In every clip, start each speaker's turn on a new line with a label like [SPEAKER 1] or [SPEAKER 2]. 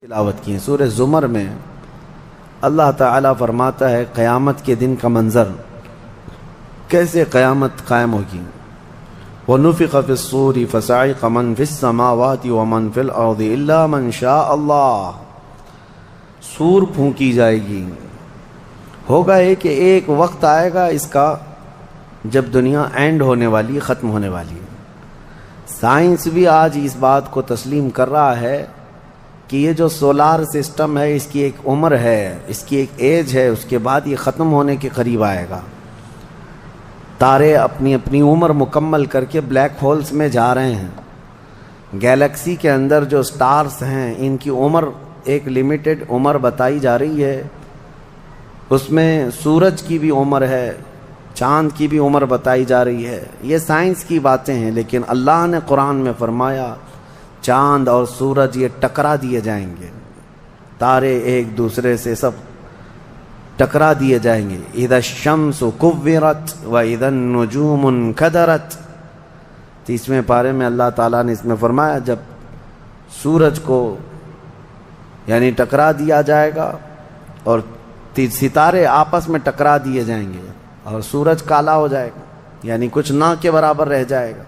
[SPEAKER 1] تلاوت کی ہیں۔ سورہ زمر میں اللہ تعالیٰ فرماتا ہے قیامت کے دن کا منظر کیسے قیامت قائم ہوگی۔ وَنُفِخَ فِي الصُّورِ فَصَعِقَ مَنْ فِي السَّمَاوَاتِ وَمَنْ فِي الْأَرْضِ إِلَّا مَنْ شَاءَ اللَّهُ، سور پھونکی جائے گی۔ ہوگا کہ ایک وقت آئے گا اس کا جب دنیا اینڈ ہونے والی، ختم ہونے والی ہے۔ سائنس بھی آج اس بات کو تسلیم کر رہا ہے کہ یہ جو سولار سسٹم ہے اس کی ایک عمر ہے، اس کی ایک ایج ہے، اس کے بعد یہ ختم ہونے کے قریب آئے گا۔ تارے اپنی اپنی عمر مکمل کر کے بلیک ہولز میں جا رہے ہیں۔ گیلیکسی کے اندر جو سٹارز ہیں ان کی عمر ایک لیمیٹڈ عمر بتائی جا رہی ہے، اس میں سورج کی بھی عمر ہے، چاند کی بھی عمر بتائی جا رہی ہے۔ یہ سائنس کی باتیں ہیں، لیکن اللہ نے قرآن میں فرمایا چاند اور سورج یہ ٹکرا دیے جائیں گے، تارے ایک دوسرے سے سب ٹکرا دیے جائیں گے۔ اذا الشمس کورت واذا النجوم انکدرت، 30ویں پارے میں اللہ تعالیٰ نے اس میں فرمایا جب سورج کو یعنی ٹکرا دیا جائے گا اور ستارے آپس میں ٹکرا دیے جائیں گے اور سورج کالا ہو جائے گا، یعنی کچھ نہ کے برابر رہ جائے گا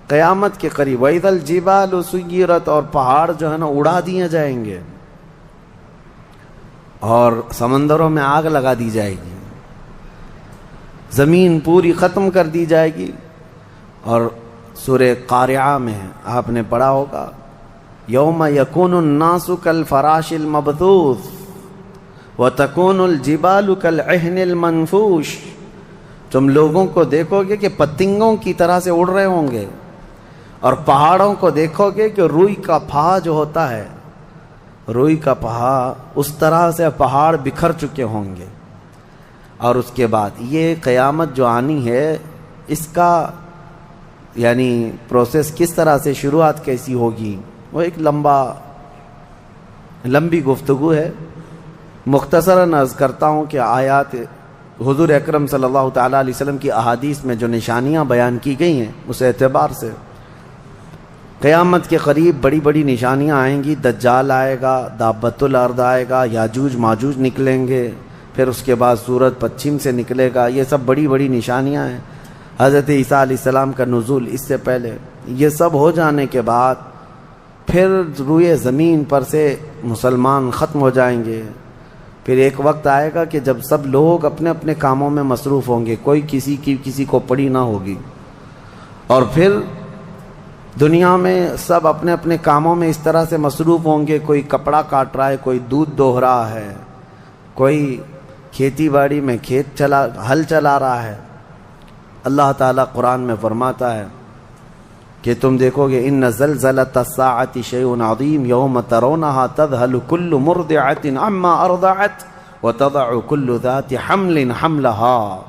[SPEAKER 1] قیامت کے قریب۔ وَإِذَا الْجِبَالُ سُيِّرَتْ، اور پہاڑ جو ہے نا اڑا دیے جائیں گے اور سمندروں میں آگ لگا دی جائے گی، زمین پوری ختم کر دی جائے گی۔ اور سورہ قارعہ میں آپ نے پڑھا ہوگا یوم یکون الناس کالفراش المبثوث وتکون الجبال کالعہن المنفوش، تم لوگوں کو دیکھو گے کہ پتنگوں کی طرح سے اڑ رہے ہوں گے، اور پہاڑوں کو دیکھو گے کہ روئی کا پھا جو ہوتا ہے، روئی کا پہا اس طرح سے پہاڑ بکھر چکے ہوں گے۔ اور اس کے بعد یہ قیامت جو آنی ہے اس کا یعنی پروسیس کس طرح سے، شروعات کیسی ہوگی، وہ ایک لمبی گفتگو ہے۔ مختصراً عرض کرتا ہوں کہ آیات حضور اکرم صلی اللہ تعالیٰ علیہ وسلم کی احادیث میں جو نشانیاں بیان کی گئی ہیں اس اعتبار سے قیامت کے قریب بڑی بڑی نشانیاں آئیں گی۔ دجال آئے گا، دابۃ الارض آئے گا، یاجوج ماجوج نکلیں گے، پھر اس کے بعد سورج پچھم سے نکلے گا۔ یہ سب بڑی بڑی نشانیاں ہیں۔ حضرت عیسیٰ علیہ السلام کا نزول اس سے پہلے، یہ سب ہو جانے کے بعد پھر روئے زمین پر سے مسلمان ختم ہو جائیں گے۔ پھر ایک وقت آئے گا کہ جب سب لوگ اپنے اپنے کاموں میں مصروف ہوں گے، کوئی کسی کو پڑی نہ ہوگی، اور پھر دنیا میں سب اپنے اپنے کاموں میں اس طرح سے مصروف ہوں گے، کوئی کپڑا کاٹ رہا ہے، کوئی دودھ دوہ رہا ہے، کوئی کھیتی باڑی میں ہل چلا رہا ہے۔ اللہ تعالیٰ قرآن میں فرماتا ہے کہ تم دیکھو گے ان زلزلۃ الساعۃ شیء عظیم یوم ترونها تذهل كل مرضعۃ عما ارضعت وتضع كل ذات حمل حملها،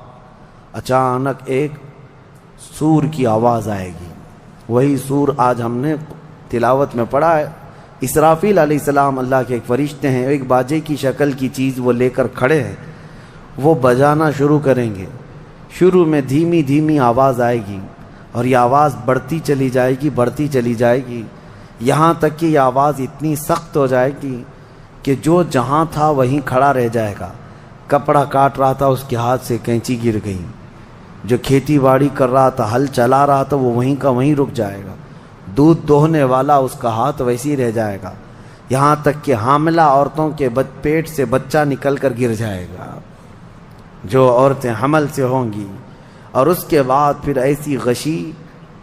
[SPEAKER 1] اچانک ایک سور کی آواز آئے گی۔ وہی سور آج ہم نے تلاوت میں پڑھا ہے۔ اسرافیل علیہ السلام اللہ کے ایک فرشتے ہیں، ایک باجے کی شکل کی چیز وہ لے کر کھڑے ہیں، وہ بجانا شروع کریں گے۔ شروع میں دھیمی دھیمی آواز آئے گی اور یہ آواز بڑھتی چلی جائے گی یہاں تک کہ یہ آواز اتنی سخت ہو جائے گی کہ جو جہاں تھا وہیں کھڑا رہ جائے گا۔ کپڑا کاٹ رہا تھا اس کے ہاتھ سے کینچی گر گئی، جو کھیتی باڑی کر رہا تھا، ہل چلا رہا تھا، وہ وہیں کا وہیں رک جائے گا۔ دودھ دوہنے والا اس کا ہاتھ ویسے ہی رہ جائے گا، یہاں تک کہ حاملہ عورتوں کے پیٹ سے بچہ نکل کر گر جائے گا، جو عورتیں حمل سے ہوں گی۔ اور اس کے بعد پھر ایسی غشی،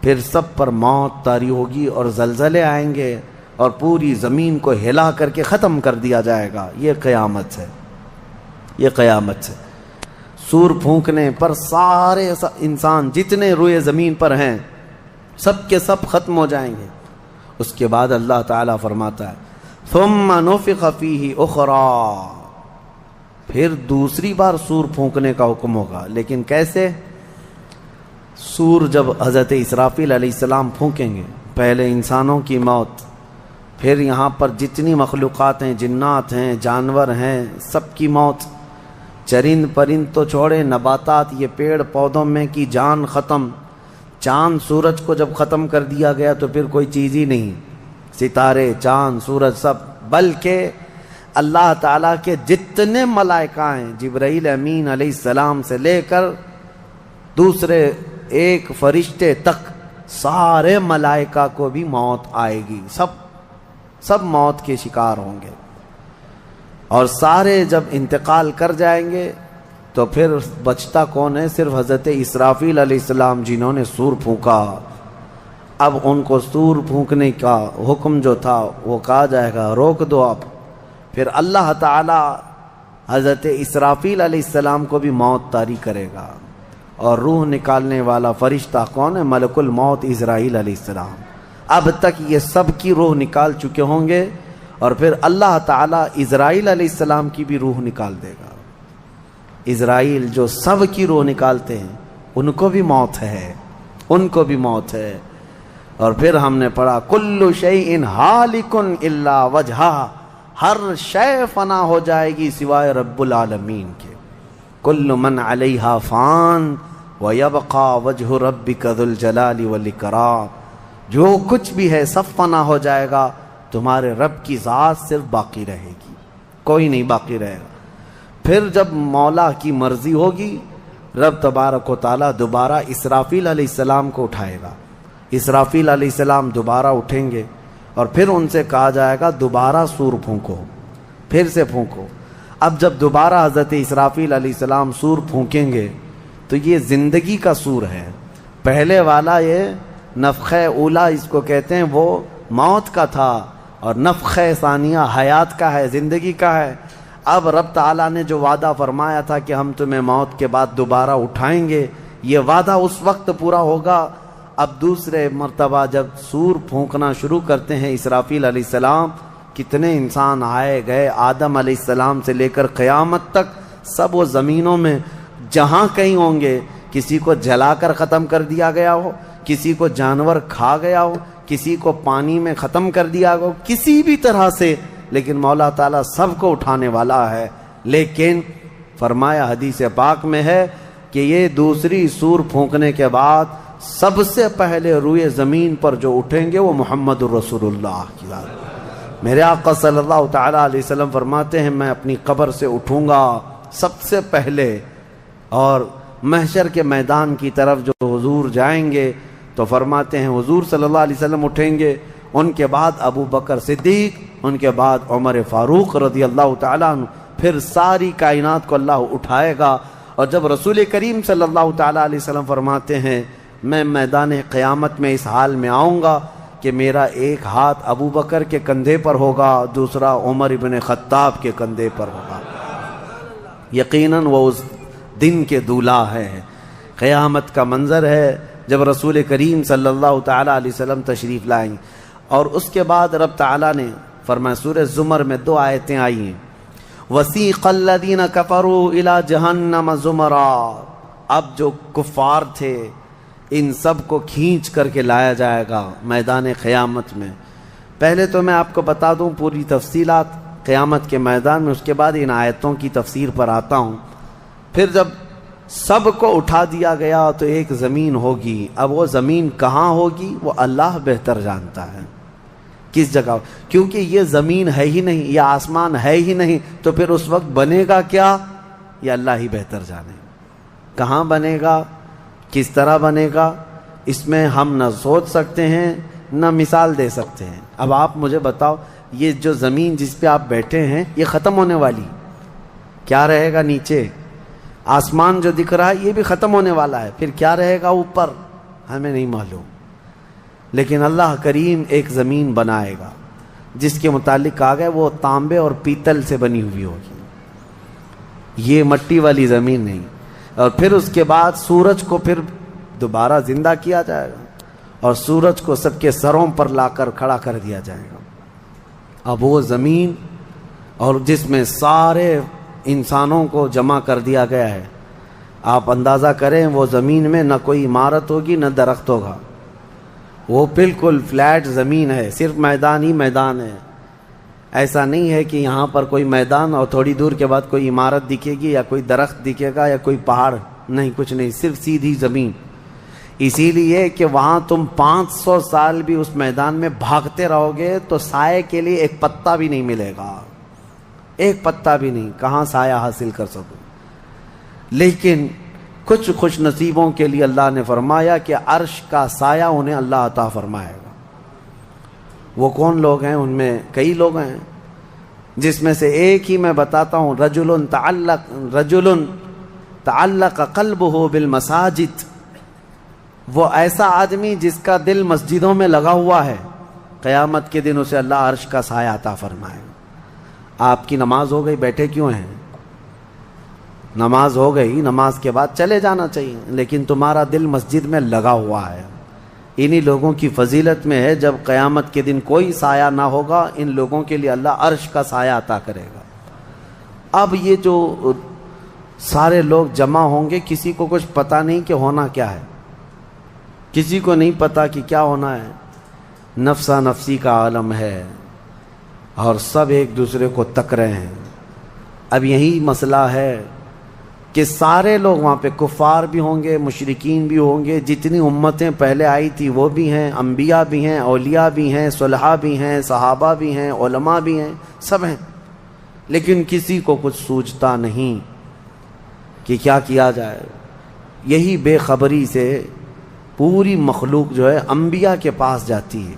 [SPEAKER 1] پھر سب پر موت طاری ہوگی اور زلزلے آئیں گے اور پوری زمین کو ہلا کر کے ختم کر دیا جائے گا۔ یہ قیامت ہے، یہ قیامت ہے۔ سور پھونکنے پر سارے انسان جتنے روئے زمین پر ہیں سب کے سب ختم ہو جائیں گے۔ اس کے بعد اللہ تعالیٰ فرماتا ہے ثم نفخ فیہ اخری، پھر دوسری بار سور پھونکنے کا حکم ہوگا۔ لیکن کیسے؟ سور جب حضرت اسرافیل علیہ السلام پھونکیں گے، پہلے انسانوں کی موت، پھر یہاں پر جتنی مخلوقات ہیں، جنات ہیں، جانور ہیں، سب کی موت، چرند پرند تو چھوڑے، نباتات، یہ پیڑ پودوں میں کی جان ختم۔ چاند سورج کو جب ختم کر دیا گیا تو پھر کوئی چیز ہی نہیں، ستارے، چاند، سورج سب بلکہ اللہ تعالیٰ کے جتنے ملائکہ ہیں، جبرائیل امین علیہ السلام سے لے کر دوسرے ایک فرشتے تک، سارے ملائکہ کو بھی موت آئے گی، سب موت کے شکار ہوں گے، اور سارے جب انتقال کر جائیں گے تو پھر بچتا کون ہے؟ صرف حضرت اسرافیل علیہ السلام، جنہوں نے سور پھونکا۔ اب ان کو سور پھونکنے کا حکم جو تھا وہ کہا جائے گا روک دو اب، پھر اللہ تعالی حضرت اسرافیل علیہ السلام کو بھی موت طاری کرے گا، اور روح نکالنے والا فرشتہ کون ہے؟ ملک الموت اسرائیل علیہ السلام۔ اب تک یہ سب کی روح نکال چکے ہوں گے، اور پھر اللہ تعالیٰ اسرائیل علیہ السلام کی بھی روح نکال دے گا۔ اسرائیل جو سب کی روح نکالتے ہیں، ان کو بھی موت ہے، ان کو بھی موت ہے۔ اور پھر ہم نے پڑھا کل شیء ہالک الا وجہہ، ہر شے فنا ہو جائے گی سوائے رب العالمین کے۔ کل من علیہا فان ویبقى وجہ ربک ذو الجلال والاکرام، جو کچھ بھی ہے سب فنا ہو جائے گا، تمہارے رب کی ذات صرف باقی رہے گی، کوئی نہیں باقی رہے گا۔ پھر جب مولا کی مرضی ہوگی، رب تبارک و تعالیٰ دوبارہ اسرافیل علیہ السلام کو اٹھائے گا۔ اسرافیل علیہ السلام دوبارہ اٹھیں گے، اور پھر ان سے کہا جائے گا دوبارہ سور پھونکو، پھر سے پھونکو۔ اب جب دوبارہ حضرت اسرافیل علیہ السلام سور پھونکیں گے تو یہ زندگی کا سور ہے، پہلے والا یہ نفخہ اولا اس کو کہتے ہیں، وہ موت کا تھا، اور نفخہ ثانیہ حیات کا ہے، زندگی کا ہے۔ اب رب تعالیٰ نے جو وعدہ فرمایا تھا کہ ہم تمہیں موت کے بعد دوبارہ اٹھائیں گے، یہ وعدہ اس وقت پورا ہوگا۔ اب دوسرے مرتبہ جب سور پھونکنا شروع کرتے ہیں اسرافیل علیہ السلام، کتنے انسان آئے گئے، آدم علیہ السلام سے لے کر قیامت تک، سب وہ زمینوں میں جہاں کہیں ہوں گے، کسی کو جلا کر ختم کر دیا گیا ہو، کسی کو جانور کھا گیا ہو، کسی کو پانی میں ختم کر دیا گیا ہو، کسی بھی طرح سے، لیکن مولا تعالیٰ سب کو اٹھانے والا ہے۔ لیکن فرمایا حدیث پاک میں ہے کہ یہ دوسری سور پھونکنے کے بعد سب سے پہلے روئے زمین پر جو اٹھیں گے وہ محمد الرسول اللہ کی ذات۔ میرے آقا صلی اللہ تعالیٰ علیہ وسلم فرماتے ہیں میں اپنی قبر سے اٹھوں گا سب سے پہلے، اور محشر کے میدان کی طرف جو حضور جائیں گے تو فرماتے ہیں حضور صلی اللہ علیہ وسلم اٹھیں گے، ان کے بعد ابو بکر صدیق، ان کے بعد عمر فاروق رضی اللہ تعالیٰ عنہ، پھر ساری کائنات کو اللہ اٹھائے گا۔ اور جب رسول کریم صلی اللہ تعالیٰ علیہ وسلم فرماتے ہیں میں میدان قیامت میں اس حال میں آؤں گا کہ میرا ایک ہاتھ ابو بکر کے کندھے پر ہوگا، دوسرا عمر ابن خطاب کے کندھے پر ہوگا۔ یقیناً وہ اس دن کے دولہا ہے، قیامت کا منظر ہے جب رسول کریم صلی اللہ تعالیٰ علیہ وسلم تشریف لائیں گے۔ اور اس کے بعد رب تعالیٰ نے فرمایا، سورہ زمر میں 2 آیتیں آئی ہیں، وَسِيقَ الَّذِينَ كَفَرُوا إِلَى جَهَنَّمَ زُمَرًا، اب جو کفار تھے ان سب کو کھینچ کر کے لایا جائے گا میدان قیامت میں۔ پہلے تو میں آپ کو بتا دوں پوری تفصیلات قیامت کے میدان میں، اس کے بعد ان آیتوں کی تفسیر پر آتا ہوں۔ پھر جب سب کو اٹھا دیا گیا تو ایک زمین ہوگی، اب وہ زمین کہاں ہوگی وہ اللہ بہتر جانتا ہے کس جگہ، کیونکہ یہ زمین ہے ہی نہیں، یہ آسمان ہے ہی نہیں، تو پھر اس وقت بنے گا کیا یہ اللہ ہی بہتر جانے۔ کہاں بنے گا، کس طرح بنے گا، اس میں ہم نہ سوچ سکتے ہیں نہ مثال دے سکتے ہیں۔ اب آپ مجھے بتاؤ، یہ جو زمین جس پہ آپ بیٹھے ہیں یہ ختم ہونے والی، کیا رہے گا نیچے؟ آسمان جو دکھ رہا ہے یہ بھی ختم ہونے والا ہے، پھر کیا رہے گا اوپر ہمیں نہیں معلوم۔ لیکن اللہ کریم ایک زمین بنائے گا جس کے متعلق کہا گیا وہ تانبے اور پیتل سے بنی ہوئی ہوگی، یہ مٹی والی زمین نہیں۔ اور پھر اس کے بعد سورج کو پھر دوبارہ زندہ کیا جائے گا، اور سورج کو سب کے سروں پر لا کر کھڑا کر دیا جائے گا۔ اب وہ زمین اور جس میں سارے انسانوں کو جمع کر دیا گیا ہے، آپ اندازہ کریں وہ زمین میں نہ کوئی عمارت ہوگی نہ درخت ہوگا، وہ بالکل فلیٹ زمین ہے، صرف میدان ہی میدان ہے۔ ایسا نہیں ہے کہ یہاں پر کوئی میدان اور تھوڑی دور کے بعد کوئی عمارت دکھے گی یا کوئی درخت دکھے گا یا کوئی پہاڑ، نہیں، کچھ نہیں، صرف سیدھی زمین۔ اسی لیے کہ وہاں تم 500 سال بھی اس میدان میں بھاگتے رہو گے تو سائے کے لیے ایک پتا بھی نہیں ملے گا، ایک پتا بھی نہیں، کہاں سایہ حاصل کر سکو۔ لیکن کچھ خوش نصیبوں کے لیے اللہ نے فرمایا کہ عرش کا سایہ انہیں اللہ عطا فرمائے گا۔ وہ کون لوگ ہیں؟ ان میں کئی لوگ ہیں، جس میں سے ایک ہی میں بتاتا ہوں، رجل تعلق قلبہ بالمساجد، وہ ایسا آدمی جس کا دل مسجدوں میں لگا ہوا ہے، قیامت کے دن اسے اللہ عرش کا سایہ عطا فرمائے گا۔ آپ کی نماز ہو گئی، بیٹھے کیوں ہیں؟ نماز ہو گئی، نماز کے بعد چلے جانا چاہیے، لیکن تمہارا دل مسجد میں لگا ہوا ہے۔ انہی لوگوں کی فضیلت میں ہے جب قیامت کے دن کوئی سایہ نہ ہوگا، ان لوگوں کے لیے اللہ عرش کا سایہ عطا کرے گا۔ اب یہ جو سارے لوگ جمع ہوں گے، کسی کو کچھ پتہ نہیں کہ ہونا کیا ہے، کسی کو نہیں پتا کہ کیا ہونا ہے، نفسا نفسی کا عالم ہے اور سب ایک دوسرے کو تک رہے ہیں۔ اب یہی مسئلہ ہے کہ سارے لوگ وہاں پہ، کفار بھی ہوں گے، مشرکین بھی ہوں گے، جتنی امتیں پہلے آئی تھی وہ بھی ہیں، انبیاء بھی ہیں، اولیاء بھی ہیں، صلحاء بھی ہیں، صحابہ بھی ہیں، علماء بھی ہیں، سب ہیں، لیکن کسی کو کچھ سوچتا نہیں کہ کیا کیا جائے۔ یہی بے خبری سے پوری مخلوق جو ہے انبیاء کے پاس جاتی ہے۔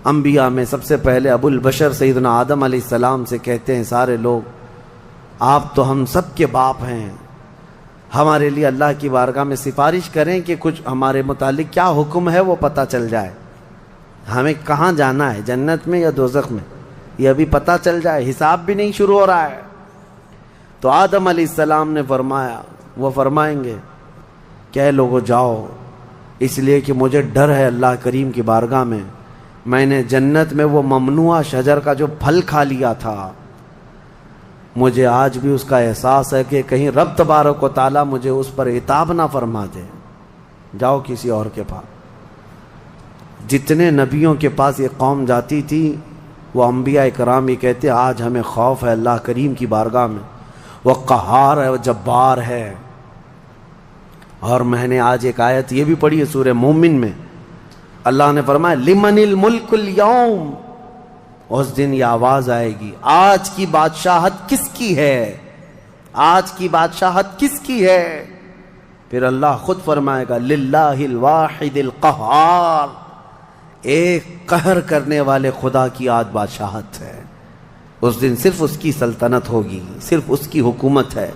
[SPEAKER 1] انبیاء میں سب سے پہلے ابو البشر سیدنا آدم علیہ السلام سے کہتے ہیں سارے لوگ، آپ تو ہم سب کے باپ ہیں، ہمارے لیے اللہ کی بارگاہ میں سفارش کریں کہ کچھ ہمارے متعلق کیا حکم ہے وہ پتہ چل جائے، ہمیں کہاں جانا ہے، جنت میں یا دوزخ میں، یہ ابھی پتہ چل جائے، حساب بھی نہیں شروع ہو رہا ہے۔ تو آدم علیہ السلام نے فرمایا، وہ فرمائیں گے کہ اے لوگو جاؤ، اس لیے کہ مجھے ڈر ہے اللہ کریم کی بارگاہ میں نے جنت میں وہ ممنوع شجر کا جو پھل کھا لیا تھا، مجھے آج بھی اس کا احساس ہے کہ کہیں رب تبارک و تعالیٰ مجھے اس پر عتاب نہ فرما دے، جاؤ کسی اور کے پاس۔ جتنے نبیوں کے پاس یہ قوم جاتی تھی، وہ انبیاء کرام یہ کہتے آج ہمیں خوف ہے اللہ کریم کی بارگاہ میں، وہ قہار ہے، وہ جبار ہے۔ اور میں نے آج ایک آیت یہ بھی پڑھی ہے سورہ مومن میں، اللہ نے فرمایا لمن الملک اليوم، اس دن یہ آواز آئے گی، آج کی بادشاہت کس کی ہے، آج کی بادشاہت کس کی ہے؟ پھر اللہ خود فرمائے گا للہ الواحد القہار، ایک قہر کرنے والے خدا کی آج بادشاہت ہے۔ اس دن صرف اس کی سلطنت ہوگی، صرف اس کی حکومت ہے۔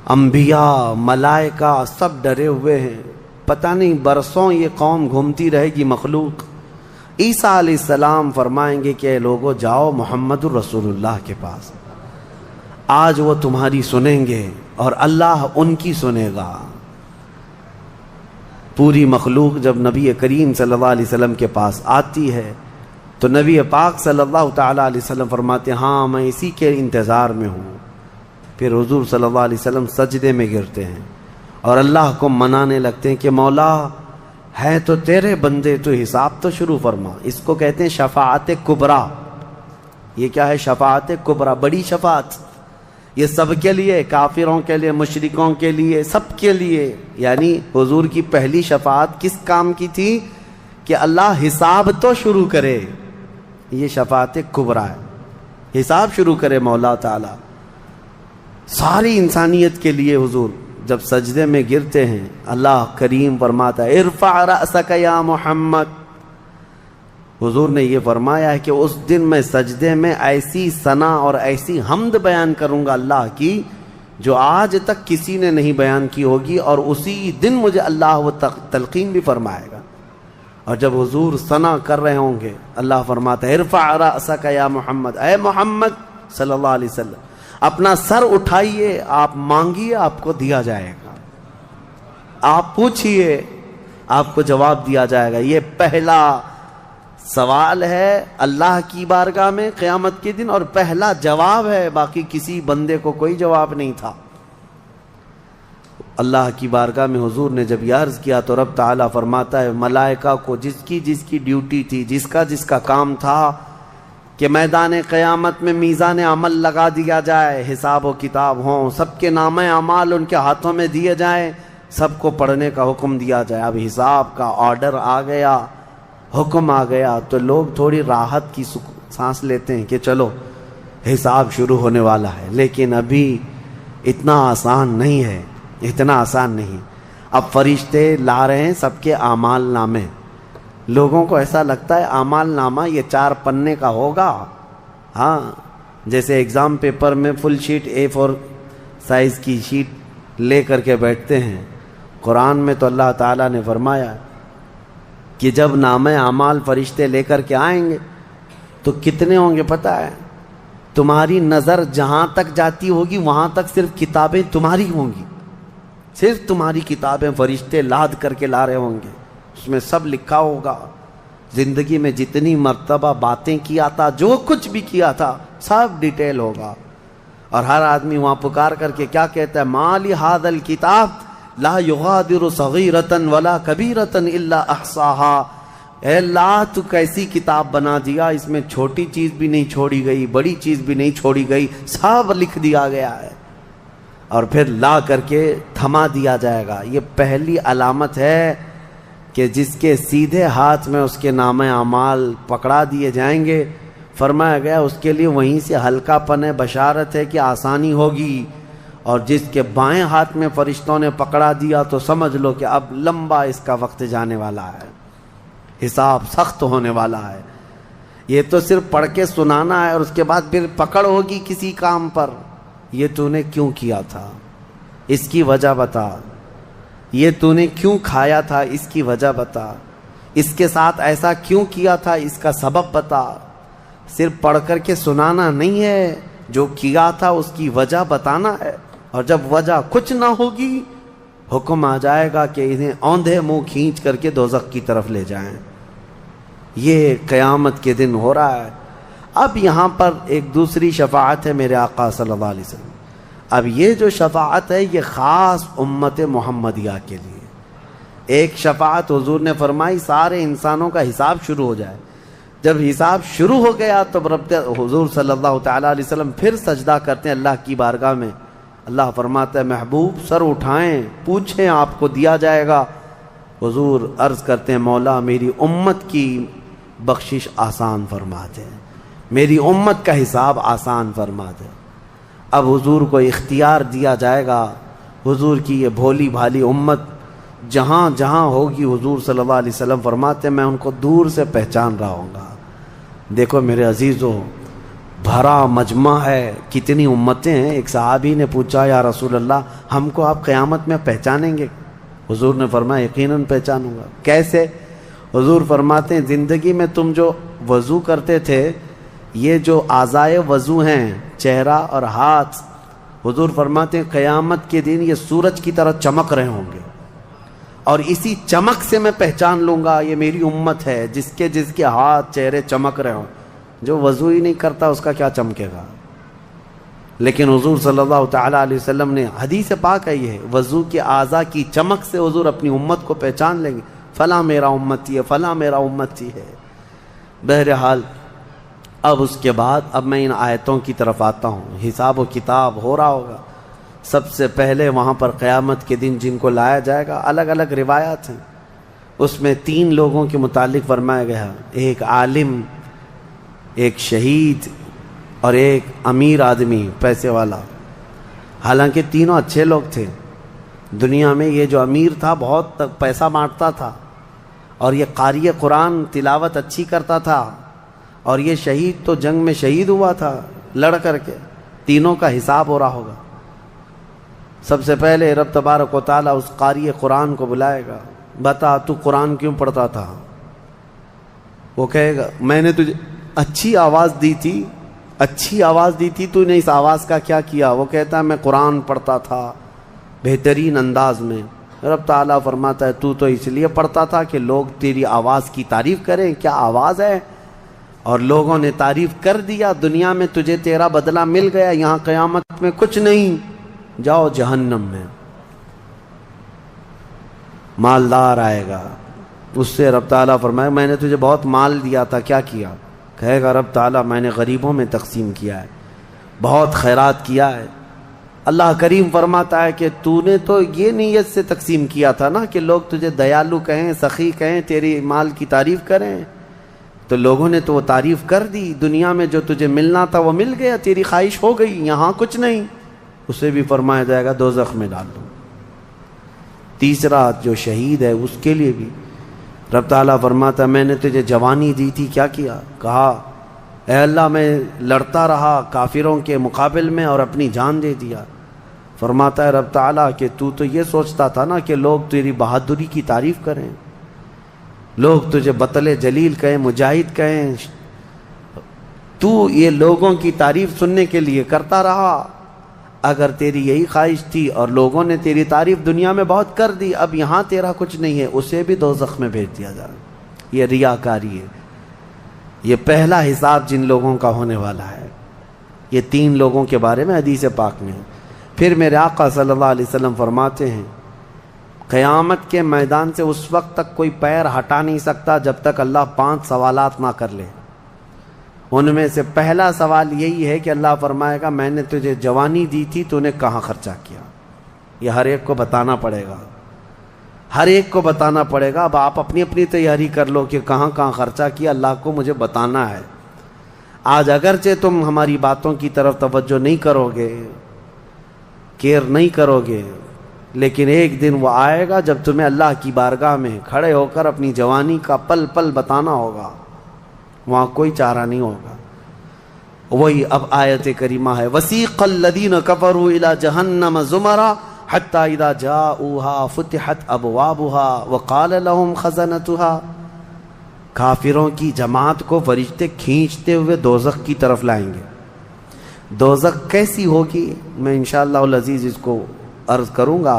[SPEAKER 1] انبیاء، ملائکہ سب ڈرے ہوئے ہیں، پتہ نہیں برسوں یہ قوم گھومتی رہے گی مخلوق۔ عیسیٰ علیہ السلام فرمائیں گے کہ اے لوگو جاؤ محمد الرسول اللہ کے پاس، آج وہ تمہاری سنیں گے اور اللہ ان کی سنے گا۔ پوری مخلوق جب نبی کریم صلی اللہ علیہ وسلم کے پاس آتی ہے تو نبی پاک صلی اللہ تعالیٰ علیہ وسلم فرماتے ہیں ہاں میں اسی کے انتظار میں ہوں۔ پھر حضور صلی اللہ علیہ وسلم سجدے میں گرتے ہیں اور اللہ کو منانے لگتے ہیں کہ مولا ہے تو تیرے بندے، تو حساب تو شروع فرما۔ اس کو کہتے ہیں شفاعت کبریٰ۔ یہ کیا ہے شفاعت کبریٰ؟ بڑی شفاعت، یہ سب کے لیے، کافروں کے لیے، مشرکوں کے لیے، سب کے لیے۔ یعنی حضور کی پہلی شفاعت کس کام کی تھی؟ کہ اللہ حساب تو شروع کرے، یہ شفاعت کبریٰ ہے، حساب شروع کرے مولا تعالی۔ ساری انسانیت کے لیے حضور جب سجدے میں گرتے ہیں، اللہ کریم فرماتا ہے ارفع رأسک یا محمد۔ حضور نے یہ فرمایا ہے کہ اس دن میں سجدے میں ایسی ثنا اور ایسی حمد بیان کروں گا اللہ کی جو آج تک کسی نے نہیں بیان کی ہوگی، اور اسی دن مجھے اللہ وہ تلقین بھی فرمائے گا۔ اور جب حضور ثنا کر رہے ہوں گے، اللہ فرماتا ہے ارفع رأسک یا محمد، اے محمد صلی اللہ علیہ وسلم اپنا سر اٹھائیے، آپ مانگیے آپ کو دیا جائے گا، آپ پوچھئے آپ کو جواب دیا جائے گا۔ یہ پہلا سوال ہے اللہ کی بارگاہ میں قیامت کے دن، اور پہلا جواب ہے، باقی کسی بندے کو کوئی جواب نہیں تھا۔ اللہ کی بارگاہ میں حضور نے جب یہ عرض کیا تو رب تعالیٰ فرماتا ہے ملائکہ کو جس کی ڈیوٹی تھی، جس کا کام تھا کہ میدان قیامت میں میزان عمل لگا دیا جائے، حساب و کتاب ہوں، سب کے نامہ اعمال ان کے ہاتھوں میں دیے جائیں، سب کو پڑھنے کا حکم دیا جائے. اب حساب کا آرڈر آ گیا, حکم آ گیا, تو لوگ تھوڑی راحت کی سانس لیتے ہیں کہ چلو حساب شروع ہونے والا ہے. لیکن ابھی اتنا آسان نہیں ہے, اتنا آسان نہیں. اب فرشتے لا رہے ہیں سب کے اعمال نامے. لوگوں کو ایسا لگتا ہے اعمال نامہ یہ 4 پنے کا ہوگا. ہاں, جیسے ایگزام پیپر میں فل شیٹ A4 سائز کی شیٹ لے کر کے بیٹھتے ہیں. قرآن میں تو اللہ تعالیٰ نے فرمایا کہ جب نامہ اعمال فرشتے لے کر کے آئیں گے تو کتنے ہوں گے پتہ ہے؟ تمہاری نظر جہاں تک جاتی ہوگی وہاں تک صرف کتابیں تمہاری ہوں گی, صرف تمہاری کتابیں فرشتے لاد کر کے لا رہے ہوں گے. اس میں سب لکھا ہوگا, زندگی میں جتنی مرتبہ باتیں کیا تھا, جو کچھ بھی کیا تھا, سب ڈیٹیل ہوگا. اور ہر آدمی وہاں پکار کر کے کیا کہتا ہے؟ مالی ھذا الکتاب لا یغادر صغیرۃ ولا کبیرۃ الا احصاها. اے اللہ تو کیسی کتاب بنا دیا, اس میں چھوٹی چیز بھی نہیں چھوڑی گئی, بڑی چیز بھی نہیں چھوڑی گئی, سب لکھ دیا گیا ہے. اور پھر لا کر کے تھما دیا جائے گا. یہ پہلی علامت ہے کہ جس کے سیدھے ہاتھ میں اس کے نامہ اعمال پکڑا دیے جائیں گے, فرمایا گیا اس کے لیے وہیں سے ہلکا پن بشارت ہے کہ آسانی ہوگی. اور جس کے بائیں ہاتھ میں فرشتوں نے پکڑا دیا تو سمجھ لو کہ اب لمبا اس کا وقت جانے والا ہے, حساب سخت ہونے والا ہے. یہ تو صرف پڑھ کے سنانا ہے اور اس کے بعد پھر پکڑ ہوگی کسی کام پر. یہ تو نے کیوں کیا تھا, اس کی وجہ بتا. یہ تو نے کیوں کھایا تھا, اس کی وجہ بتا. اس کے ساتھ ایسا کیوں کیا تھا, اس کا سبب بتا. صرف پڑھ کر کے سنانا نہیں ہے, جو کیا تھا اس کی وجہ بتانا ہے. اور جب وجہ کچھ نہ ہوگی, حکم آ جائے گا کہ انہیں اوندھے منہ کھینچ کر کے دوزخ کی طرف لے جائیں. یہ قیامت کے دن ہو رہا ہے. اب یہاں پر ایک دوسری شفاعت ہے میرے آقا صلی اللہ علیہ وسلم. اب یہ جو شفاعت ہے یہ خاص امت محمدیہ کے لیے. ایک شفاعت حضور نے فرمائی سارے انسانوں کا حساب شروع ہو جائے. جب حساب شروع ہو گیا تو رب حضور صلی اللہ تعالیٰ علیہ وسلم پھر سجدہ کرتے ہیں اللہ کی بارگاہ میں. اللہ فرماتا ہے محبوب سر اٹھائیں, پوچھیں, آپ کو دیا جائے گا. حضور عرض کرتے ہیں مولا میری امت کی بخشش آسان فرما دے, میری امت کا حساب آسان فرما دے. اب حضور کو اختیار دیا جائے گا. حضور کی یہ بھولی بھالی امت جہاں جہاں ہوگی, حضور صلی اللہ علیہ وسلم فرماتے ہیں میں ان کو دور سے پہچان رہا ہوں گا. دیکھو میرے عزیزو, بھرا مجمع ہے, کتنی امتیں ہیں. ایک صحابی نے پوچھا یا رسول اللہ ہم کو آپ قیامت میں پہچانیں گے؟ حضور نے فرمایا یقیناً پہچانوں گا. کیسے؟ حضور فرماتے ہیں زندگی میں تم جو وضو کرتے تھے, یہ جو اعضائے وضو ہیں چہرہ اور ہاتھ, حضور فرماتے ہیں قیامت کے دن یہ سورج کی طرح چمک رہے ہوں گے. اور اسی چمک سے میں پہچان لوں گا یہ میری امت ہے, جس کے ہاتھ چہرے چمک رہے ہوں. جو وضو ہی نہیں کرتا اس کا کیا چمکے گا. لیکن حضور صلی اللہ تعالیٰ علیہ وسلم نے حدیث پاک ہے یہ, وضو کے اعضاء کی چمک سے حضور اپنی امت کو پہچان لیں گے, فلاں میرا امتی ہے, فلاں میرا امتی ہے. بہرحال اب اس کے بعد اب میں ان آیتوں کی طرف آتا ہوں. حساب و کتاب ہو رہا ہوگا. سب سے پہلے وہاں پر قیامت کے دن جن کو لایا جائے گا, الگ الگ روایات ہیں, اس میں 3 لوگوں کے متعلق فرمایا گیا, ایک عالم, ایک شہید اور ایک امیر آدمی پیسے والا. حالانکہ تینوں اچھے لوگ تھے. دنیا میں یہ جو امیر تھا بہت پیسہ بانٹتا تھا, اور یہ قاری قرآن تلاوت اچھی کرتا تھا, اور یہ شہید تو جنگ میں شہید ہوا تھا لڑ کر کے. تینوں کا حساب ہو رہا ہوگا. سب سے پہلے رب تبارک و تعالیٰ اس قاری قرآن کو بلائے گا, بتا تو قرآن کیوں پڑھتا تھا؟ وہ کہے گا میں نے تجھے اچھی آواز دی تھی, اچھی آواز دی تھی, تو نے اس آواز کا کیا کیا؟ وہ کہتا ہے میں قرآن پڑھتا تھا بہترین انداز میں. رب تعالیٰ فرماتا ہے تو اس لیے پڑھتا تھا کہ لوگ تیری آواز کی تعریف کریں, کیا آواز ہے, اور لوگوں نے تعریف کر دیا. دنیا میں تجھے تیرا بدلہ مل گیا, یہاں قیامت میں کچھ نہیں, جاؤ جہنم میں. مالدار آئے گا, اس سے رب تعالیٰ فرمائے میں نے تجھے بہت مال دیا تھا, کیا کیا؟ کہے گا رب تعالیٰ میں نے غریبوں میں تقسیم کیا ہے, بہت خیرات کیا ہے. اللہ کریم فرماتا ہے کہ تو نے تو یہ نیت سے تقسیم کیا تھا نا کہ لوگ تجھے دیالو کہیں، سخی کہیں، تیری مال کی تعریف کریں، تو لوگوں نے تو وہ تعریف کر دی، دنیا میں جو تجھے ملنا تھا وہ مل گیا، تیری خواہش ہو گئی، یہاں کچھ نہیں، اسے بھی فرمایا جائے گا دوزخ میں ڈال دو۔ تیسرا جو شہید ہے اس کے لیے بھی رب تعالیٰ فرماتا ہے میں نے تجھے جوانی دی تھی، کیا کیا؟ کہا اے اللہ میں لڑتا رہا کافروں کے مقابل میں اور اپنی جان دے دیا۔ فرماتا ہے رب تعالیٰ کہ تو یہ سوچتا تھا نا کہ لوگ تیری بہادری کی تعریف کریں، لوگ تجھے بطل جلیل کہیں، مجاہد کہیں، تو یہ لوگوں کی تعریف سننے کے لیے کرتا رہا۔ اگر تیری یہی خواہش تھی اور لوگوں نے تیری تعریف دنیا میں بہت کر دی، اب یہاں تیرا کچھ نہیں ہے، اسے بھی دوزخ میں بھیج دیا جائے۔ یہ ریاکاری ہے، یہ پہلا حساب جن لوگوں کا ہونے والا ہے۔ یہ 3 لوگوں کے بارے میں حدیث پاک میں ہے۔ پھر میرے آقا صلی اللہ علیہ وسلم فرماتے ہیں قیامت کے میدان سے اس وقت تک کوئی پیر ہٹا نہیں سکتا جب تک اللہ 5 سوالات نہ کر لے۔ ان میں سے پہلا سوال یہی ہے کہ اللہ فرمائے گا میں نے تجھے جوانی دی تھی، تو نے کہاں خرچہ کیا؟ یہ ہر ایک کو بتانا پڑے گا، ہر ایک کو بتانا پڑے گا۔ اب آپ اپنی اپنی تیاری کر لو کہ کہاں کہاں خرچہ کیا، اللہ کو مجھے بتانا ہے۔ آج اگرچہ تم ہماری باتوں کی طرف توجہ نہیں کرو گے، کیئر نہیں کرو گے، لیکن ایک دن وہ آئے گا جب تمہیں اللہ کی بارگاہ میں کھڑے ہو کر اپنی جوانی کا پل پل بتانا ہوگا، وہاں کوئی چارہ نہیں ہوگا۔ وہی اب آیت کریمہ ہے وَسِيقَ الَّذِينَ كَفَرُوا إِلَى جَهَنَّمَ زُمَرًا حَتَّى إِذَا جَاءُوهَا فُتِحَتْ أَبْوَابُهَا وَقَالَ لَهُمْ خَزَنَتُهَا، کافروں کی جماعت کو فرشتے کھینچتے ہوئے دوزخ کی طرف لائیں گے۔ دوزخ کیسی ہوگی میں انشاءاللہ العزیز اس کو عرض کروں گا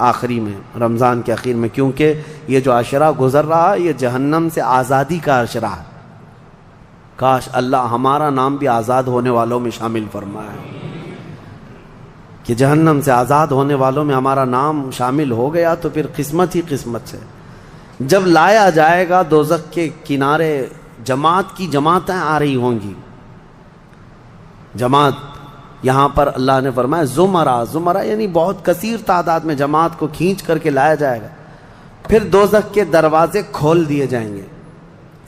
[SPEAKER 1] آخری میں، رمضان کے اخیر میں، کیونکہ یہ جو عشرہ گزر رہا ہے یہ جہنم سے آزادی کا عشرہ ہے۔ کاش اللہ ہمارا نام بھی آزاد ہونے والوں میں شامل فرمائے کہ جہنم سے آزاد ہونے والوں میں ہمارا نام شامل ہو گیا تو پھر قسمت ہی قسمت سے۔ جب لایا جائے گا دوزخ کے کنارے جماعت کی جماعتیں آ رہی ہوں گی، جماعت یہاں پر اللہ نے فرمایا زمرہ یعنی بہت کثیر تعداد میں جماعت کو کھینچ کر کے لایا جائے گا۔ پھر دوزخ کے دروازے کھول دیے جائیں گے،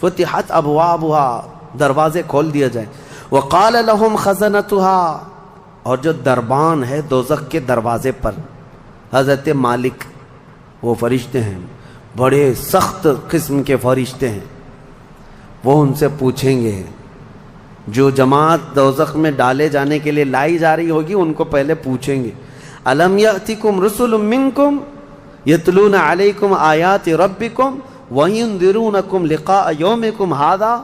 [SPEAKER 1] فتحت ابوابها، دروازے کھول دیے جائیں۔ وقال لهم خزنتها، اور جو دربان ہے دوزخ کے دروازے پر حضرت مالک، وہ فرشتے ہیں، بڑے سخت قسم کے فرشتے ہیں، وہ ان سے پوچھیں گے، جو جماعت دوزخ میں ڈالے جانے کے لیے لائی جا رہی ہوگی ان کو پہلے پوچھیں گے الم یأتکم رسل منکم یتلون علیکم آیات ربکم وینذرونکم لقاء یومکم ھذا،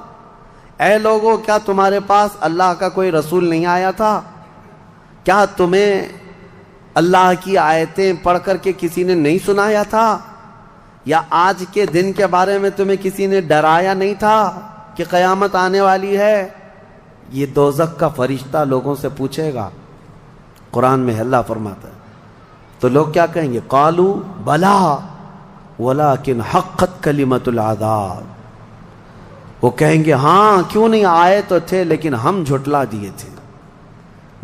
[SPEAKER 1] اے لوگو کیا تمہارے پاس اللہ کا کوئی رسول نہیں آیا تھا؟ کیا تمہیں اللہ کی آیتیں پڑھ کر کے کسی نے نہیں سنایا تھا؟ یا آج کے دن کے بارے میں تمہیں کسی نے ڈرایا نہیں تھا کہ قیامت آنے والی ہے؟ یہ دوزخ کا فرشتہ لوگوں سے پوچھے گا، قرآن میں اللہ فرماتا ہے۔ تو لوگ کیا کہیں گے؟ قالوا بلا ولکن حقت کلمۃ العذاب، وہ کہیں گے ہاں کیوں نہیں آئے تو تھے لیکن ہم جھٹلا دیے تھے،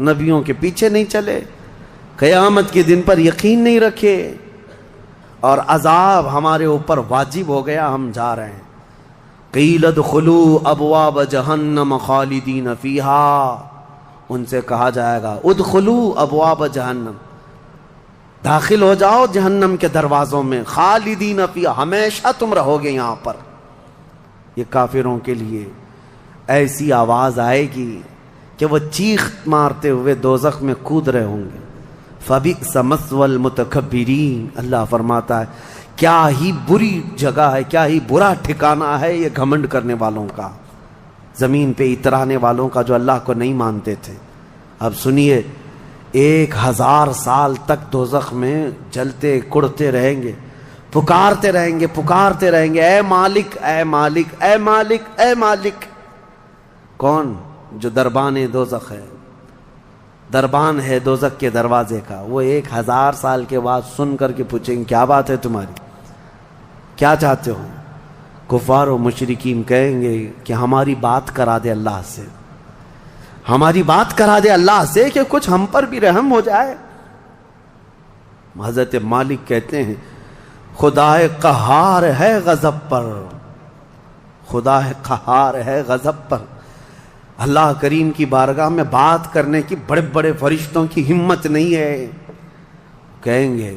[SPEAKER 1] نبیوں کے پیچھے نہیں چلے، قیامت کے دن پر یقین نہیں رکھے، اور عذاب ہمارے اوپر واجب ہو گیا، ہم جا رہے ہیں۔ قیل ادخلوا ابواب جہنم خالدین فیہا، ان سے کہا جائے گا ادخلوا ابواب جہنم، داخل ہو جاؤ جہنم کے دروازوں میں، خالدین فیہا، ہمیشہ تم رہو گے یہاں پر۔ یہ کافروں کے لیے ایسی آواز آئے گی کہ وہ چیخ مارتے ہوئے دوزخ میں کود رہے ہوں گے۔ فبئس مثوى المتکبرین، اللہ فرماتا ہے کیا ہی بری جگہ ہے، کیا ہی برا ٹھکانہ ہے یہ گھمنڈ کرنے والوں کا، زمین پہ اترانے والوں کا جو اللہ کو نہیں مانتے تھے۔ اب سنیے 1000 سال تک دوزخ میں جلتے کڑتے رہیں گے، پکارتے رہیں گے اے مالک اے مالک اے مالک اے مالک۔ کون؟ جو دربان دوزخ ہے، دربان ہے دوزخ کے دروازے کا، وہ 1000 سال کے بعد سن کر کے پوچھیں گے کیا بات ہے تمہاری، کیا چاہتے ہو؟ کفار و مشرکین کہیں گے کہ ہماری بات کرا دے اللہ سے، ہماری بات کرا دے اللہ سے کہ کچھ ہم پر بھی رحم ہو جائے۔ حضرت مالک کہتے ہیں خدا قہار ہے غضب پر، خدا قہار ہے غضب پر۔ اللہ کریم کی بارگاہ میں بات کرنے کی بڑے بڑے فرشتوں کی ہمت نہیں ہے، کہیں گے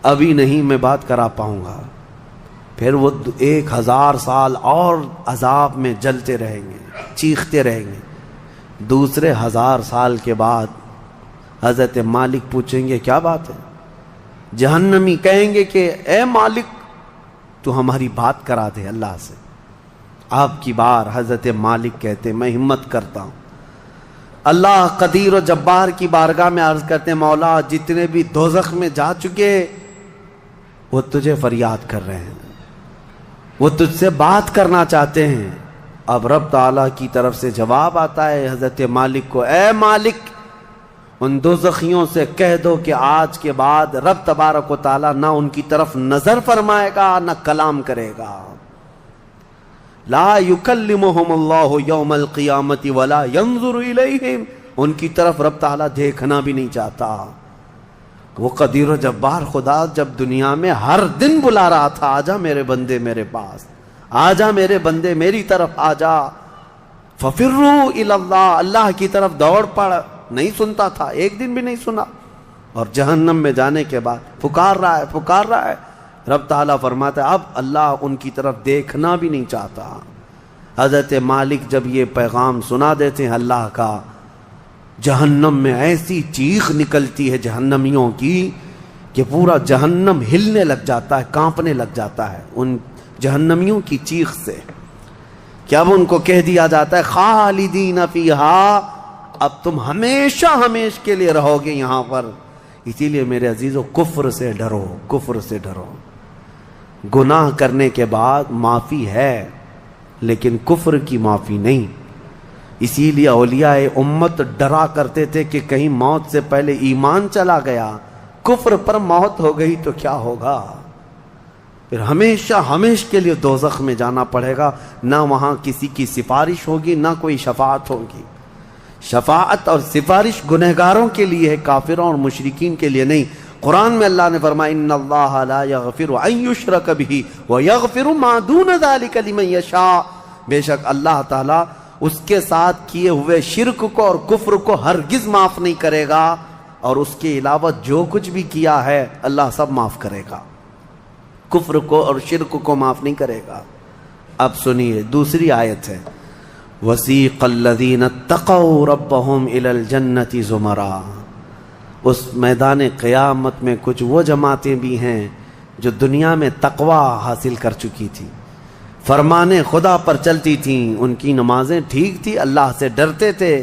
[SPEAKER 1] ابھی نہیں میں بات کرا پاؤں گا، پھر وہ 1000 سال اور عذاب میں جلتے رہیں گے، چیختے رہیں گے۔ دوسرے 1000 سال کے بعد حضرت مالک پوچھیں گے کیا بات ہے؟ جہنمی کہیں گے کہ اے مالک تو ہماری بات کرا دے اللہ سے۔ آپ کی بار حضرت مالک کہتے میں ہمت کرتا ہوں، اللہ قدیر و جبار کی بارگاہ میں عرض کرتے مولا جتنے بھی دوزخ میں جا چکے وہ تجھے فریاد کر رہے ہیں، وہ تجھ سے بات کرنا چاہتے ہیں۔ اب رب تعالیٰ کی طرف سے جواب آتا ہے حضرت مالک کو، اے مالک ان دوزخیوں سے کہہ دو کہ آج کے بعد رب تبارک و تعالیٰ نہ ان کی طرف نظر فرمائے گا نہ کلام کرے گا۔ لا یکلمہم اللہ یوم القیامت ولا ینظر الیہم، ان کی طرف رب تعالیٰ دیکھنا بھی نہیں چاہتا۔ وہ قدیر و جبار خدا جب دنیا میں ہر دن بلا رہا تھا آجا میرے بندے میرے پاس، آجا میرے بندے میری طرف آجا، ففروا الی اللہ، اللہ کی طرف دوڑ پڑ، نہیں سنتا تھا، ایک دن بھی نہیں سنا۔ اور جہنم میں جانے کے بعد پکار رہا ہے، رب تعالیٰ فرماتا ہے اب اللہ ان کی طرف دیکھنا بھی نہیں چاہتا۔ حضرت مالک جب یہ پیغام سنا دیتے ہیں اللہ کا، جہنم میں ایسی چیخ نکلتی ہے جہنمیوں کی کہ پورا جہنم ہلنے لگ جاتا ہے، کانپنے لگ جاتا ہے ان جہنمیوں کی چیخ سے کہ اب ان کو کہہ دیا جاتا ہے خالدین فیہا، اب تم ہمیشہ کے لیے رہو گے یہاں پر۔ اسی لیے میرے عزیزو کفر سے ڈرو، کفر سے ڈرو۔ گناہ کرنے کے بعد معافی ہے لیکن کفر کی معافی نہیں۔ اسی لیے اولیاء امت ڈرا کرتے تھے کہ کہیں موت سے پہلے ایمان چلا گیا، کفر پر موت ہو گئی تو کیا ہوگا؟ پھر ہمیشہ کے لیے دوزخ میں جانا پڑے گا، نہ وہاں کسی کی سفارش ہوگی نہ کوئی شفاعت ہوگی۔ شفاعت اور سفارش گنہگاروں کے لیے ہے، کافروں اور مشرکین کے لیے نہیں۔ قرآن میں اللہ نے فرمایا ان اللہ لا یغفر ان یشرک بہ ویغفر ما دون ذلک لمن یشاء، بے شک اللہ تعالیٰ اس کے ساتھ کیے ہوئے شرک کو اور کفر کو ہرگز معاف نہیں کرے گا، اور اس کے علاوہ جو کچھ بھی کیا ہے اللہ سب معاف کرے گا، کفر کو اور شرک کو معاف نہیں کرے گا۔ اب سنیے دوسری آیت ہے وَسِيقَ الَّذِينَ اتَّقَوْا رَبَّهُمْ إِلَى الْجَنَّةِ زُمَرًا، اس میدان قیامت میں کچھ وہ جماعتیں بھی ہیں جو دنیا میں تقوی حاصل کر چکی تھی، فرمان خدا پر چلتی تھیں، ان کی نمازیں ٹھیک تھی، اللہ سے ڈرتے تھے،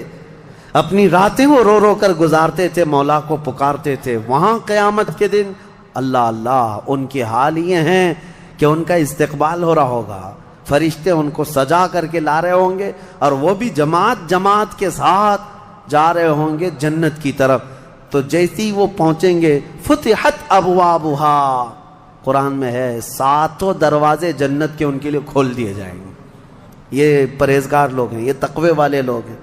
[SPEAKER 1] اپنی راتیں وہ رو رو کر گزارتے تھے، مولا کو پکارتے تھے۔ وہاں قیامت کے دن اللہ ان کے حال یہ ہیں کہ ان کا استقبال ہو رہا ہوگا، فرشتے ان کو سجا کر کے لا رہے ہوں گے، اور وہ بھی جماعت کے ساتھ جا رہے ہوں گے جنت کی طرف۔ تو جیسی وہ پہنچیں گے فتحت ابوابہا، قرآن میں ہے 7 دروازے جنت کے ان کے لیے کھول دیے جائیں گے۔ یہ پرہیزگار لوگ ہیں، یہ تقوی والے لوگ ہیں۔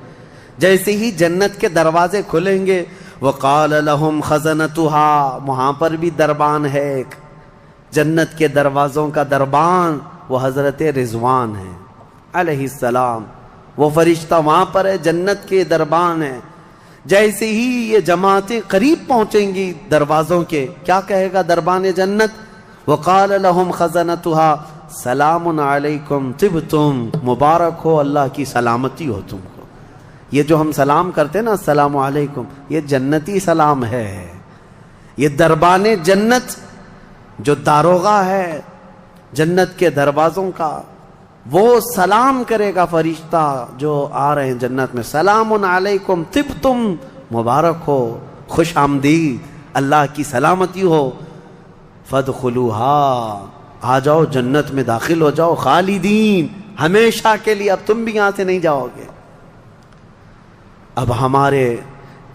[SPEAKER 1] جیسے ہی جنت کے دروازے کھلیں گے وقال لهم خزنتها، وہاں پر بھی دربان ہے ایک، جنت کے دروازوں کا دربان وہ حضرت رضوان ہے علیہ السلام، وہ فرشتہ وہاں پر ہے، جنت کے دربان ہے۔ جیسے ہی یہ جماعتیں قریب پہنچیں گی دروازوں کے، کیا کہے گا دربان جنت؟ وقال لهم خزنتها سلام علیکم طبتم، مبارک ہو، اللہ کی سلامتی ہو تم کو۔ یہ جو ہم سلام کرتے ہیں نا السلام علیکم، یہ جنتی سلام ہے۔ یہ دربان جنت جو داروغہ ہے جنت کے دروازوں کا، وہ سلام کرے گا فرشتہ جو آ رہے ہیں جنت میں، سلام علیکم طبتم، مبارک ہو، خوش آمدید، اللہ کی سلامتی ہو، فادخلوها، آ جاؤ جنت میں داخل ہو جاؤ، خالدین، ہمیشہ کے لیے، اب تم بھی یہاں سے نہیں جاؤ گے۔ اب ہمارے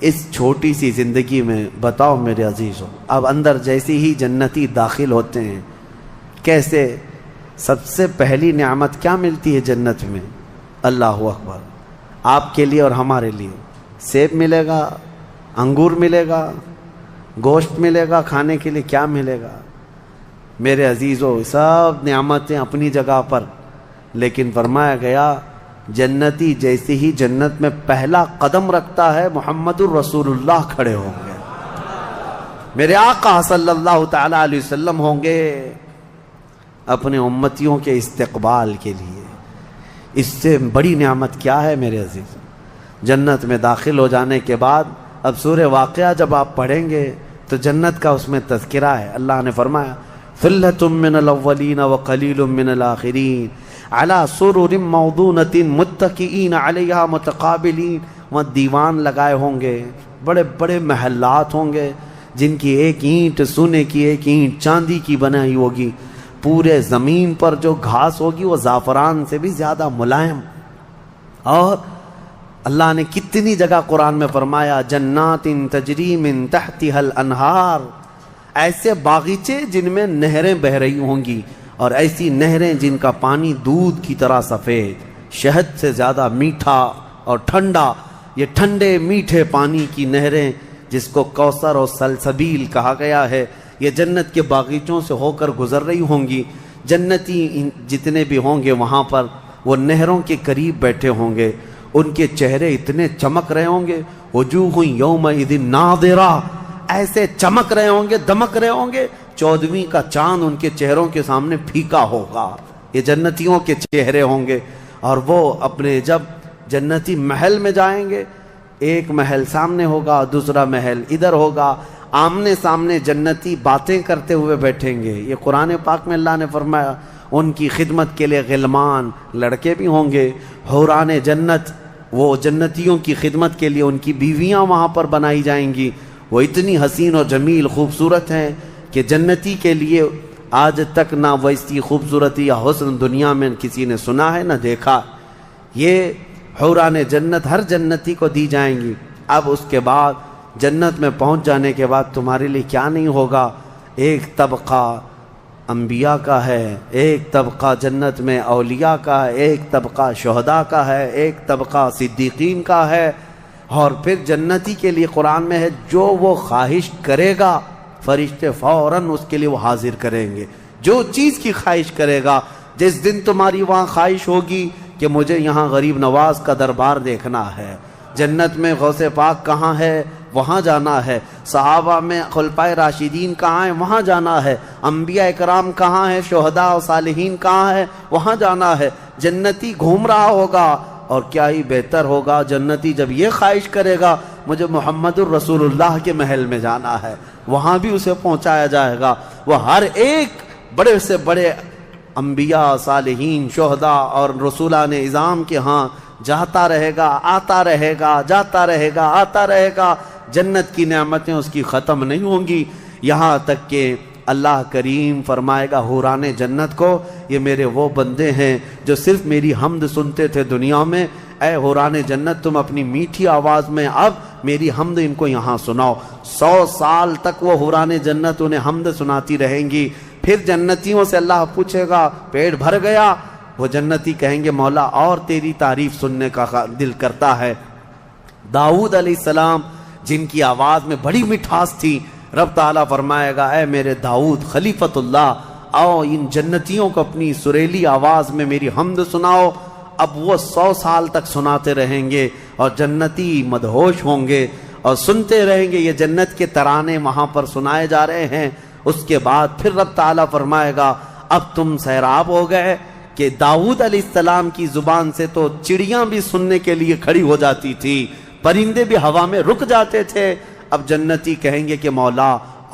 [SPEAKER 1] اس چھوٹی سی زندگی میں بتاؤ میرے عزیزوں، اب اندر جیسے ہی جنتی داخل ہوتے ہیں کیسے، سب سے پہلی نعمت کیا ملتی ہے جنت میں؟ اللہ اکبر، آپ کے لیے اور ہمارے لیے سیب ملے گا، انگور ملے گا، گوشت ملے گا، کھانے کے لیے کیا ملے گا؟ میرے عزیزو، سب نعمتیں اپنی جگہ پر، لیکن فرمایا گیا جنتی جیسے ہی جنت میں پہلا قدم رکھتا ہے محمد الرسول اللہ کھڑے ہوں گے، میرے آقا صلی اللہ تعالی علیہ وسلم ہوں گے اپنے امتیوں کے استقبال کے لیے۔ اس سے بڑی نعمت کیا ہے میرے عزیز؟ جنت میں داخل ہو جانے کے بعد اب سورہ واقعہ جب آپ پڑھیں گے تو جنت کا اس میں تذکرہ ہے۔ اللہ نے فرمایا ثلۃ من الاولین وقلیل من الآخرین علی سرر موضونۃ متکئین علیہا متقابلین۔ وہاں دیوان لگائے ہوں گے، بڑے بڑے محلات ہوں گے جن کی ایک اینٹ سونے کی، ایک اینٹ چاندی کی بنائی ہوگی، پورے زمین پر جو گھاس ہوگی وہ زعفران سے بھی زیادہ ملائم۔ اور اللہ نے کتنی جگہ قرآن میں فرمایا جنات تجری من تحتها الانہار، ایسے باغیچے جن میں نہریں بہ رہی ہوں گی، اور ایسی نہریں جن کا پانی دودھ کی طرح سفید، شہد سے زیادہ میٹھا اور ٹھنڈا، یہ ٹھنڈے میٹھے پانی کی نہریں جس کو کوثر اور سلسبیل کہا گیا ہے، یہ جنت کے باغیچوں سے ہو کر گزر رہی ہوں گی۔ جنتی جتنے بھی ہوں گے وہاں پر وہ نہروں کے قریب بیٹھے ہوں گے، ان کے چہرے اتنے چمک رہے ہوں گے، وجوہ یومئذ ناظرہ، ایسے چمک رہے ہوں گے، دمک رہے ہوں گے، 14ویں کا چاند ان کے چہروں کے سامنے پھیکا ہوگا۔ یہ جنتیوں کے چہرے ہوں گے، اور وہ اپنے جب جنتی محل میں جائیں گے، ایک محل سامنے ہوگا، دوسرا محل ادھر ہوگا، آمنے سامنے جنتی باتیں کرتے ہوئے بیٹھیں گے۔ یہ قرآن پاک میں اللہ نے فرمایا ان کی خدمت کے لیے غلمان لڑکے بھی ہوں گے، حوران جنت وہ جنتیوں کی خدمت کے لیے ان کی بیویاں وہاں پر بنائی جائیں گی، وہ اتنی حسین و جمیل خوبصورت ہیں کہ جنتی کے لیے آج تک نہ ویسی خوبصورتی یا حسن دنیا میں کسی نے سنا ہے نہ دیکھا۔ یہ حوران جنت ہر جنتی کو دی جائیں گی۔ اب اس کے بعد جنت میں پہنچ جانے کے بعد تمہارے لیے کیا نہیں ہوگا؟ ایک طبقہ انبیاء کا ہے، ایک طبقہ جنت میں اولیاء کا ہے، ایک طبقہ شہداء کا ہے، ایک طبقہ صدیقین کا ہے، اور پھر جنتی کے لیے قرآن میں ہے جو وہ خواہش کرے گا فرشتے فوراً اس کے لیے وہ حاضر کریں گے، جو چیز کی خواہش کرے گا۔ جس دن تمہاری وہاں خواہش ہوگی کہ مجھے یہاں غریب نواز کا دربار دیکھنا ہے، جنت میں غوث پاک کہاں ہے وہاں جانا ہے، صحابہ میں خلفائے راشدین کہاں ہیں وہاں جانا ہے، انبیاء اکرام کہاں ہیں، شہداء و صالحین کہاں ہیں وہاں جانا ہے، جنتی گھوم رہا ہوگا۔ اور کیا ہی بہتر ہوگا جنتی جب یہ خواہش کرے گا مجھے محمد الرسول اللہ کے محل میں جانا ہے، وہاں بھی اسے پہنچایا جائے گا۔ وہ ہر ایک بڑے سے بڑے انبیاء، صالحین، شہداء اور رسولان اعظام کے ہاں جاتا رہے گا، آتا رہے گا، جاتا رہے گا، آتا رہے گا۔ جنت کی نعمتیں اس کی ختم نہیں ہوں گی، یہاں تک کہ اللہ کریم فرمائے گا حوران جنت کو یہ میرے وہ بندے ہیں جو صرف میری حمد سنتے تھے دنیا میں، اے حوران جنت تم اپنی میٹھی آواز میں اب میری حمد ان کو یہاں سناؤ۔ 100 سال تک وہ حوران جنت انہیں حمد سناتی رہیں گی۔ پھر جنتیوں سے اللہ پوچھے گا پیٹ بھر گیا؟ وہ جنتی کہیں گے مولا اور تیری تعریف سننے کا دل کرتا ہے۔ داؤد علیہ السلام جن کی آواز میں بڑی مٹھاس تھی، رب تعالیٰ فرمائے گا اے میرے داؤد خلیفۃ اللہ، آؤ ان جنتیوں کو اپنی سریلی آواز میں میری حمد سناؤ۔ اب وہ 100 سال تک سناتے رہیں گے اور جنتی مدہوش ہوں گے اور سنتے رہیں گے، یہ جنت کے ترانے وہاں پر سنائے جا رہے ہیں۔ اس کے بعد پھر رب تعالیٰ فرمائے گا اب تم سیراب ہو گئے کہ داؤد علیہ السلام کی زبان سے تو چڑیاں بھی سننے کے لیے کھڑی ہو جاتی تھی، پرندے بھی ہوا میں رک جاتے تھے۔ اب جنتی کہیں گے کہ مولا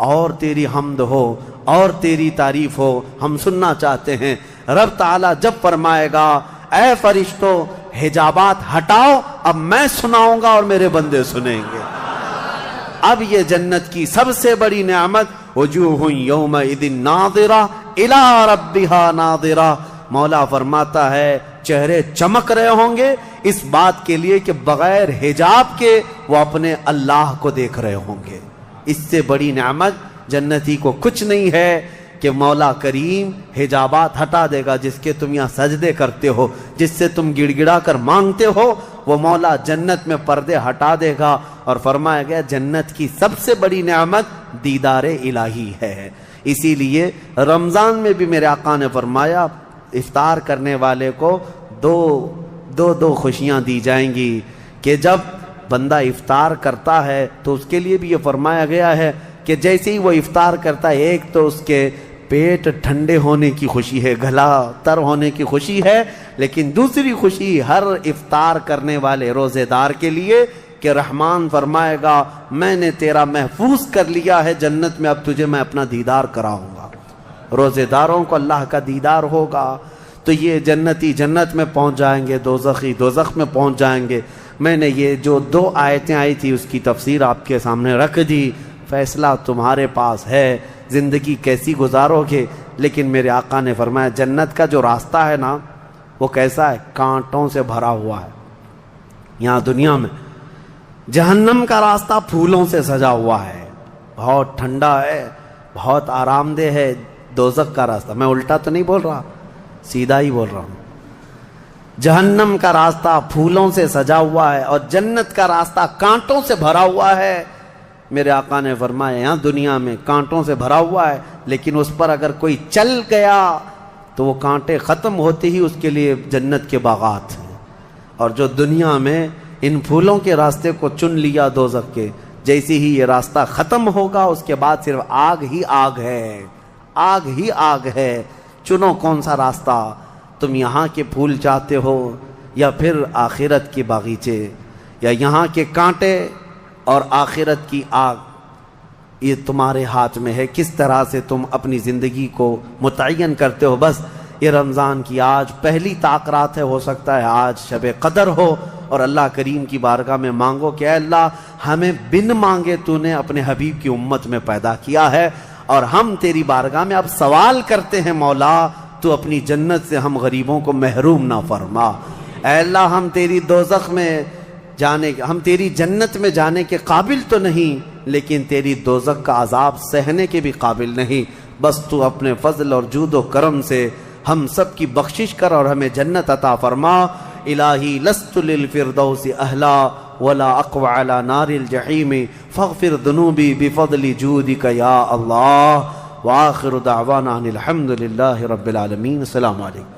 [SPEAKER 1] اور تیری حمد ہو اور تیری تعریف ہو، ہم سننا چاہتے ہیں۔ رب تعالیٰ جب فرمائے گا اے فرشتو حجابات ہٹاؤ، اب میں سناؤں گا اور میرے بندے سنیں گے۔ اب یہ جنت کی سب سے بڑی نعمت وجوہ یومئذ ناظرہ الی ربہا ناظرہ، مولا فرماتا ہے چہرے چمک رہے ہوں گے اس بات کے لیے کہ بغیر حجاب کے وہ اپنے اللہ کو دیکھ رہے ہوں گے۔ اس سے بڑی نعمت جنتی کو کچھ نہیں ہے کہ مولا کریم حجابات ہٹا دے گا، جس کے تم یہاں سجدے کرتے ہو، جس سے تم گڑ گڑا کر مانگتے ہو، وہ مولا جنت میں پردے ہٹا دے گا، اور فرمایا گیا جنت کی سب سے بڑی نعمت دیدار الہی ہے۔ اسی لیے رمضان میں بھی میرے آقا نے فرمایا افطار کرنے والے کو دو خوشیاں دی جائیں گی، کہ جب بندہ افطار کرتا ہے تو اس کے لیے بھی یہ فرمایا گیا ہے کہ جیسے ہی وہ افطار کرتا ہے، ایک تو اس کے پیٹ ٹھنڈے ہونے کی خوشی ہے، گلا تر ہونے کی خوشی ہے، لیکن دوسری خوشی ہر افطار کرنے والے روزے دار کے لیے کہ رحمان فرمائے گا میں نے تیرا محفوظ کر لیا ہے جنت میں، اب تجھے میں اپنا دیدار کراؤں گا۔ روزے داروں کو اللہ کا دیدار ہوگا تو یہ جنتی جنت میں پہنچ جائیں گے، دوزخی دوزخ میں پہنچ جائیں گے۔ میں نے یہ جو 2 آیتیں آئی تھی اس کی تفسیر آپ کے سامنے رکھ دی، فیصلہ تمہارے پاس ہے زندگی کیسی گزارو گے، لیکن میرے آقا نے فرمایا جنت کا جو راستہ ہے نا وہ کیسا ہے، کانٹوں سے بھرا ہوا ہے۔ یہاں دنیا میں جہنم کا راستہ پھولوں سے سجا ہوا ہے، بہت ٹھنڈا ہے، بہت آرام دہ ہے۔ دوزخ کا راستہ، میں الٹا تو نہیں بول رہا، سیدھا ہی بول رہا ہوں، جہنم کا راستہ پھولوں سے سجا ہوا ہے اور جنت کا راستہ کانٹوں سے بھرا ہوا ہے۔ میرے آقا نے فرمایا یہاں دنیا میں کانٹوں سے بھرا ہوا ہے، لیکن اس پر اگر کوئی چل گیا تو وہ کانٹے ختم ہوتے ہی اس کے لیے جنت کے باغات ہیں۔ اور جو دنیا میں ان پھولوں کے راستے کو چن لیا دوزخ کے، جیسے ہی یہ راستہ ختم ہوگا اس کے بعد صرف آگ ہی آگ ہے، آگ ہی آگ ہے۔ چنو کون سا راستہ، تم یہاں کے پھول چاہتے ہو یا پھر آخرت کے باغیچے، یا یہاں کے کانٹے اور آخرت کی آگ، یہ تمہارے ہاتھ میں ہے، کس طرح سے تم اپنی زندگی کو متعین کرتے ہو۔ بس یہ رمضان کی آج پہلی طاقرات ہے، ہو سکتا ہے آج شب قدر ہو، اور اللہ کریم کی بارگاہ میں مانگو کہ اے اللہ ہمیں بن مانگے تو نے اپنے حبیب کی امت میں پیدا کیا ہے، اور ہم تیری بارگاہ میں اب سوال کرتے ہیں مولا تو اپنی جنت سے ہم غریبوں کو محروم نہ فرما۔ اے اللہ ہم تیری دوزخ میں جانے، ہم تیری جنت میں جانے کے قابل تو نہیں، لیکن تیری دوزخ کا عذاب سہنے کے بھی قابل نہیں، بس تو اپنے فضل اور جود و کرم سے ہم سب کی بخشش کر اور ہمیں جنت عطا فرما۔ الہی لست للفردوس اہلا ولا اقوى على نار الجحیم فاغفر ذنوبی بفضل جودک یا اللہ۔ وآخر دعوانا ان الحمد للہ رب العالمین۔ السلام علیکم۔